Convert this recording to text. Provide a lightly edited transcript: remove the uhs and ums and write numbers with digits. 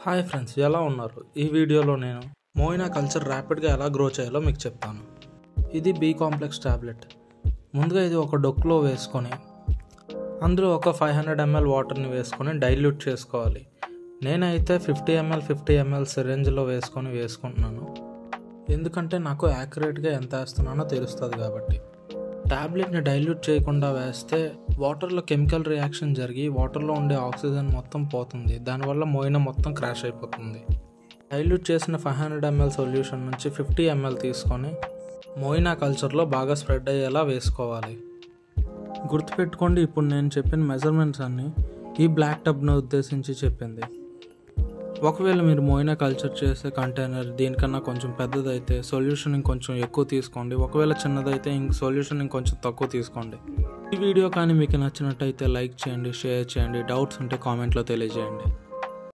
Hi friends, ఎలా ఉన్నారు? ఈ వీడియోలో నేను మోయినా కల్చర్ ర్యాపిడ్గా ఎలా గ్రో చేయాలో మీకు చెప్తాను. ఇది బి కాంప్లెక్స్ ట్యాబ్లెట్. ముందుగా ఇది ఒక డొక్లో వేసుకొని అందులో ఒక 500 ml వాటర్ని వేసుకొని డైల్యూట్ చేసుకోవాలి. నేనైతే 50 ml సిరింజ్లో వేసుకుంటున్నాను, ఎందుకంటే నాకు యాక్యురేట్గా ఎంత వేస్తున్నానో తెలుస్తుంది కాబట్టి. ట్యాబ్లెట్ని డైల్యూట్ చేయకుండా వేస్తే వాటర్లో కెమికల్ రియాక్షన్ జరిగి వాటర్లో ఉండే ఆక్సిజన్ మొత్తం పోతుంది. దానివల్ల మోయినా మొత్తం క్రాష్ అయిపోతుంది. డైల్యూట్ చేసిన 500 ml సొల్యూషన్ నుంచి 50 ml తీసుకొని మోయినా కల్చర్లో బాగా స్ప్రెడ్ అయ్యేలా వేసుకోవాలి. గుర్తుపెట్టుకోండి, ఇప్పుడు నేను చెప్పిన మెజర్మెంట్స్ అన్నీ ఈ బ్లాక్ టబ్ను ఉద్దేశించి చెప్పింది. ఒకవేళ మీరు మోయినా కల్చర్ చేసే కంటైనర్ దీనికన్నా కొంచెం పెద్దదైతే సొల్యూషన్ ఇంకొంచెం ఎక్కువ తీసుకోండి. ఒకవేళ చిన్నదైతే సొల్యూషన్ ఇంకొంచెం తక్కువ తీసుకోండి. ఈ వీడియో కానీ మీకు నచ్చినట్టయితే లైక్ చేయండి, షేర్ చేయండి. డౌట్స్ ఉంటే కామెంట్లో తెలియజేయండి.